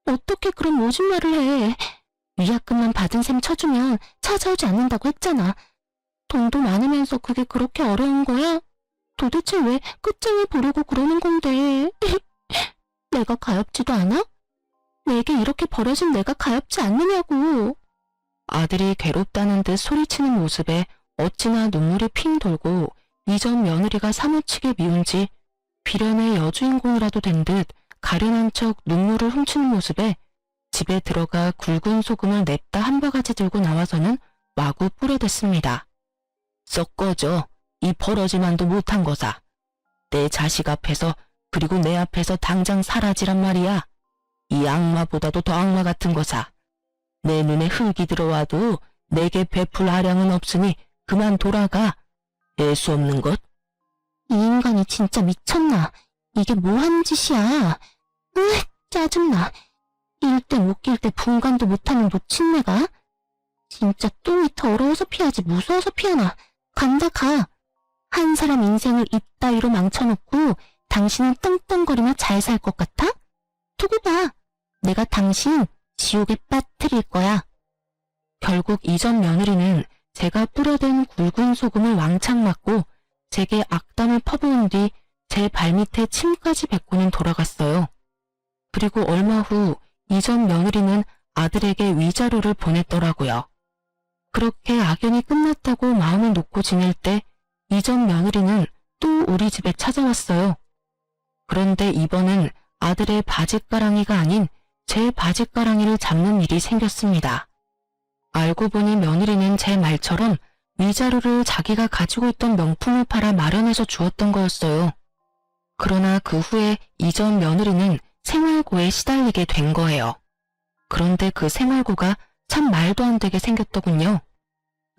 어떻게 그런 모진 말을 해. 위약금만 받은 셈 쳐주면 찾아오지 않는다고 했잖아. 돈도 많으면서 그게 그렇게 어려운 거야? 도대체 왜 끝장을 보려고 그러는 건데. 내가 가엾지도 않아? 내게 이렇게 버려진 내가 가엾지 않느냐고. 아들이 괴롭다는 듯 소리치는 모습에 어찌나 눈물이 핑 돌고 이전 며느리가 사무치게 미운지 비련의 여주인공이라도 된 듯 가련한 척 눈물을 훔치는 모습에 집에 들어가 굵은 소금을 냅다 한 바가지 들고 나와서는 마구 뿌려댔습니다. 썩 꺼져. 이 버러지만도 못한 거사. 내 자식 앞에서 그리고 내 앞에서 당장 사라지란 말이야. 이 악마보다도 더 악마 같은 거사. 내 눈에 흙이 들어와도 내게 베풀 아량은 없으니 그만 돌아가. 애수 없는 것. 이 인간이 진짜 미쳤나? 이게 뭐 하는 짓이야? 짜증나. 낄 때 못 낄 때 분간도 못하는 놓친내가? 진짜 똥이 더러워서 피하지 무서워서 피하나? 간다 가. 한 사람 인생을 이따위로 망쳐놓고 당신은 떵떵거리며 잘 살 것 같아? 두고 봐. 내가 당신 지옥에 빠뜨릴 거야. 결국 이전 며느리는 제가 뿌려댄 굵은 소금을 왕창 맞고 제게 악담을 퍼부은 뒤 제 발밑에 침까지 뱉고는 돌아갔어요. 그리고 얼마 후 이전 며느리는 아들에게 위자료를 보냈더라고요. 그렇게 악연이 끝났다고 마음을 놓고 지낼 때 이전 며느리는 또 우리 집에 찾아왔어요. 그런데 이번엔 아들의 바짓가랑이가 아닌 제 바짓가랑이를 잡는 일이 생겼습니다. 알고 보니 며느리는 제 말처럼 위자료를 자기가 가지고 있던 명품을 팔아 마련해서 주었던 거였어요. 그러나 그 후에 이전 며느리는 생활고에 시달리게 된 거예요. 그런데 그 생활고가 참 말도 안 되게 생겼더군요.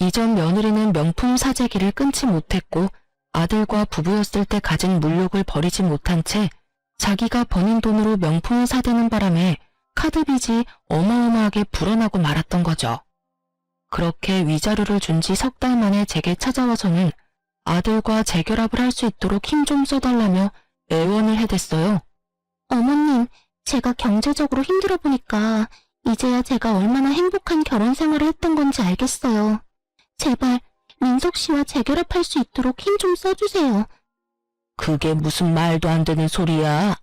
이전 며느리는 명품 사재기를 끊지 못했고 아들과 부부였을 때 가진 물욕을 버리지 못한 채 자기가 버는 돈으로 명품을 사대는 바람에 카드 빚이 어마어마하게 불어나고 말았던 거죠. 그렇게 위자료를 준 지 석 달 만에 제게 찾아와서는 아들과 재결합을 할 수 있도록 힘 좀 써달라며 애원을 해댔어요. 어머님, 제가 경제적으로 힘들어 보니까 이제야 제가 얼마나 행복한 결혼 생활을 했던 건지 알겠어요. 제발 민석 씨와 재결합할 수 있도록 힘 좀 써주세요. 그게 무슨 말도 안 되는 소리야.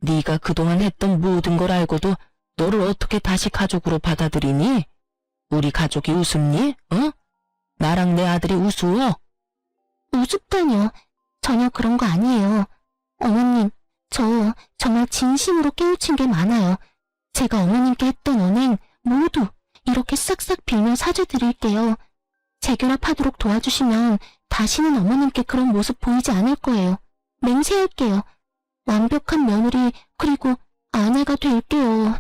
네가 그동안 했던 모든 걸 알고도 너를 어떻게 다시 가족으로 받아들이니? 우리 가족이 우습니? 어? 나랑 내 아들이 우스워? 우습다뇨. 전혀 그런 거 아니에요. 어머님, 저 정말 진심으로 깨우친 게 많아요. 제가 어머님께 했던 언행 모두 이렇게 싹싹 빌며 사죄드릴게요. 재결합하도록 도와주시면 다시는 어머님께 그런 모습 보이지 않을 거예요. 맹세할게요. 완벽한 며느리 그리고 아내가 될게요.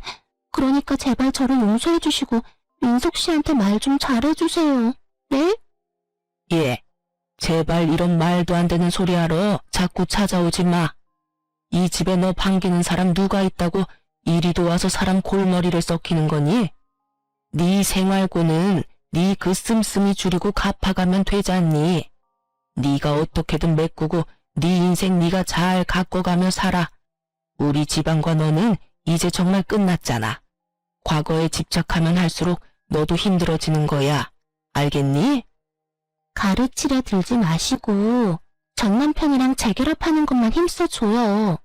그러니까 제발 저를 용서해 주시고 민석 씨한테 말 좀 잘해주세요. 네? 예. 제발 이런 말도 안 되는 소리 하러 자꾸 찾아오지 마. 이 집에 너 반기는 사람 누가 있다고 이리도 와서 사람 골머리를 썩히는 거니? 네 생활고는 네 그 씀씀이 줄이고 갚아가면 되지 않니? 네가 어떻게든 메꾸고 네 인생 네가 잘 가꿔가며 살아. 우리 집안과 너는 이제 정말 끝났잖아. 과거에 집착하면 할수록 너도 힘들어지는 거야. 알겠니? 가르치려 들지 마시고 전 남편이랑 재결합하는 것만 힘써줘요.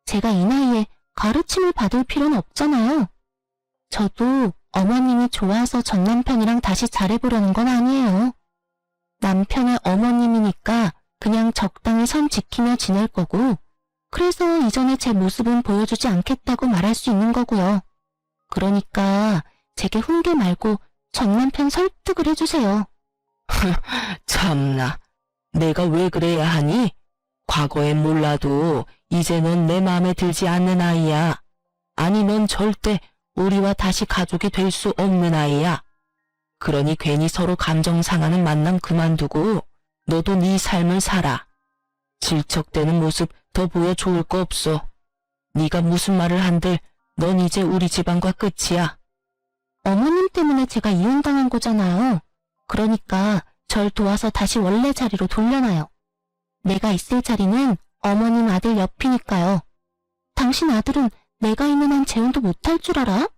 제가 이 나이에 가르침을 받을 필요는 없잖아요. 저도 어머님이 좋아서 전 남편이랑 다시 잘해보려는 건 아니에요. 남편의 어머님이니까 그냥 적당히 선 지키며 지낼 거고, 그래서 이전에 제 모습은 보여주지 않겠다고 말할 수 있는 거고요. 그러니까 제게 훈계 말고 전 남편 설득을 해주세요. 참나, 내가 왜 그래야 하니? 과거엔 몰라도 이제 넌 내 마음에 들지 않는 아이야. 아니, 넌 절대 우리와 다시 가족이 될 수 없는 아이야. 그러니 괜히 서로 감정 상하는 만남 그만두고 너도 네 삶을 살아. 질척대는 모습 더 보여 좋을 거 없어. 네가 무슨 말을 한들 넌 이제 우리 집안과 끝이야. 어머님 때문에 제가 이혼당한 거잖아요. 그러니까 절 도와서 다시 원래 자리로 돌려놔요. 내가 있을 자리는 어머님 아들 옆이니까요. 당신 아들은 내가 있는 한 재혼도 못할 줄 알아?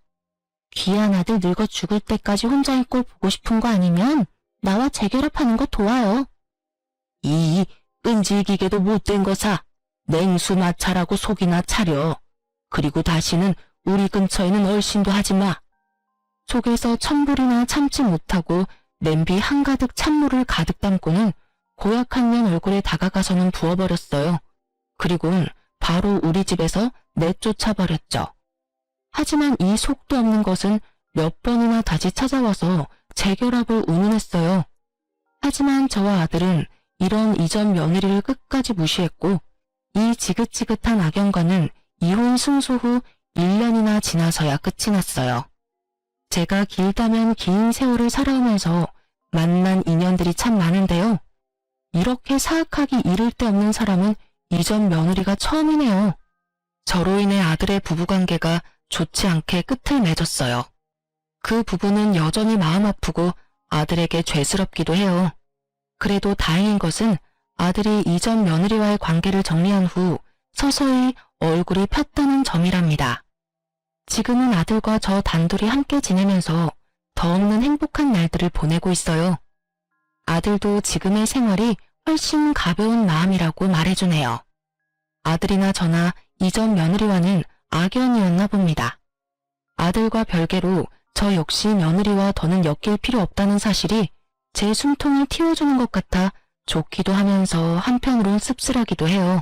귀한 아들 늙어 죽을 때까지 혼자인 꼴 보고 싶은 거 아니면 나와 재결합하는 거 도와요. 이 끈질기게도 못된 거사. 냉수 마찰하고 속이나 차려. 그리고 다시는 우리 근처에는 얼씬도 하지 마. 속에서 천불이나 참지 못하고 냄비 한가득 찬물을 가득 담고는 고약한 년 얼굴에 다가가서는 부어버렸어요. 그리고는 바로 우리 집에서 내쫓아버렸죠. 하지만 이 속도 없는 것은 몇 번이나 다시 찾아와서 재결합을 운운했어요. 하지만 저와 아들은 이런 이전 며느리를 끝까지 무시했고, 이 지긋지긋한 악연과는 이혼 승소 후 1년이나 지나서야 끝이 났어요. 제가 길다면 긴 세월을 살아오면서 만난 인연들이 참 많은데요. 이렇게 사악하기 이를 데 없는 사람은 이전 며느리가 처음이네요. 저로 인해 아들의 부부관계가 좋지 않게 끝을 맺었어요. 그 부부는 여전히 마음 아프고 아들에게 죄스럽기도 해요. 그래도 다행인 것은 아들이 이전 며느리와의 관계를 정리한 후 서서히 얼굴이 폈다는 점이랍니다. 지금은 아들과 저 단둘이 함께 지내면서 더 없는 행복한 날들을 보내고 있어요. 아들도 지금의 생활이 훨씬 가벼운 마음이라고 말해주네요. 아들이나 저나 이전 며느리와는 악연이었나 봅니다. 아들과 별개로 저 역시 며느리와 더는 엮일 필요 없다는 사실이 제 숨통을 틔워주는 것 같아 좋기도 하면서 한편으론 씁쓸하기도 해요.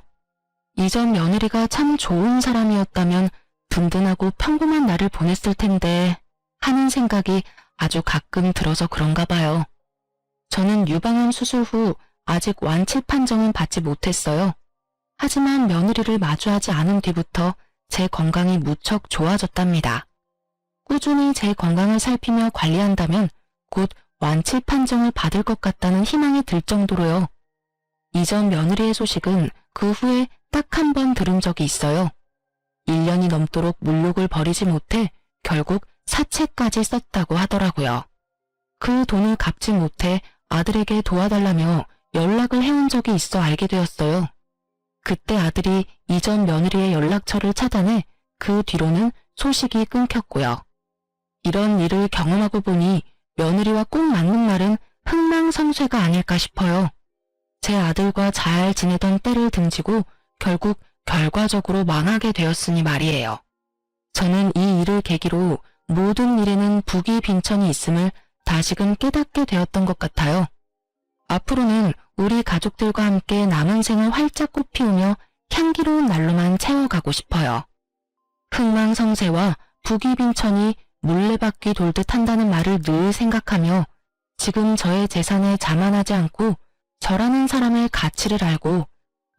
이전 며느리가 참 좋은 사람이었다면 든든하고 평범한 날을 보냈을 텐데 하는 생각이 아주 가끔 들어서 그런가 봐요. 저는 유방암 수술 후 아직 완치 판정은 받지 못했어요. 하지만 며느리를 마주하지 않은 뒤부터 제 건강이 무척 좋아졌답니다. 꾸준히 제 건강을 살피며 관리한다면 곧 완치 판정을 받을 것 같다는 희망이 들 정도로요. 이전 며느리의 소식은 그 후에 딱 한 번 들은 적이 있어요. 1년이 넘도록 물욕을 버리지 못해 결국 사채까지 썼다고 하더라고요. 그 돈을 갚지 못해 아들에게 도와달라며 연락을 해온 적이 있어 알게 되었어요. 그때 아들이 이전 며느리의 연락처를 차단해 그 뒤로는 소식이 끊겼고요. 이런 일을 경험하고 보니 며느리와 꼭 맞는 말은 흥망성쇠가 아닐까 싶어요. 제 아들과 잘 지내던 때를 등지고 결국 결과적으로 망하게 되었으니 말이에요. 저는 이 일을 계기로 모든 일에는 부기 빈천이 있음을 다시금 깨닫게 되었던 것 같아요. 앞으로는 우리 가족들과 함께 남은 생을 활짝 꽃피우며 향기로운 날로만 채워가고 싶어요. 흥망성쇠와 부기 빈천이 물레바퀴 돌듯 한다는 말을 늘 생각하며 지금 저의 재산에 자만하지 않고 저라는 사람의 가치를 알고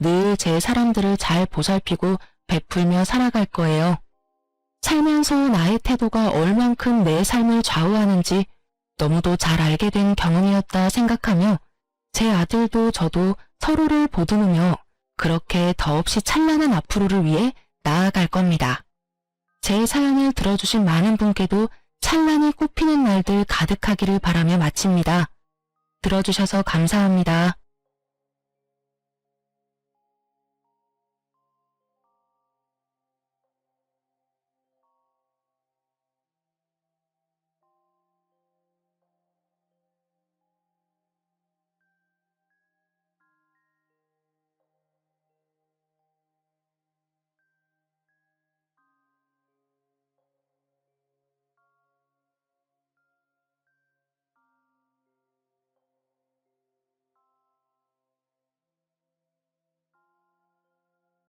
늘 제 사람들을 잘 보살피고 베풀며 살아갈 거예요. 살면서 나의 태도가 얼만큼 내 삶을 좌우하는지 너무도 잘 알게 된 경험이었다 생각하며 제 아들도 저도 서로를 보듬으며 그렇게 더없이 찬란한 앞으로를 위해 나아갈 겁니다. 제 사연을 들어주신 많은 분께도 찬란히 꽃피는 날들 가득하기를 바라며 마칩니다. 들어주셔서 감사합니다.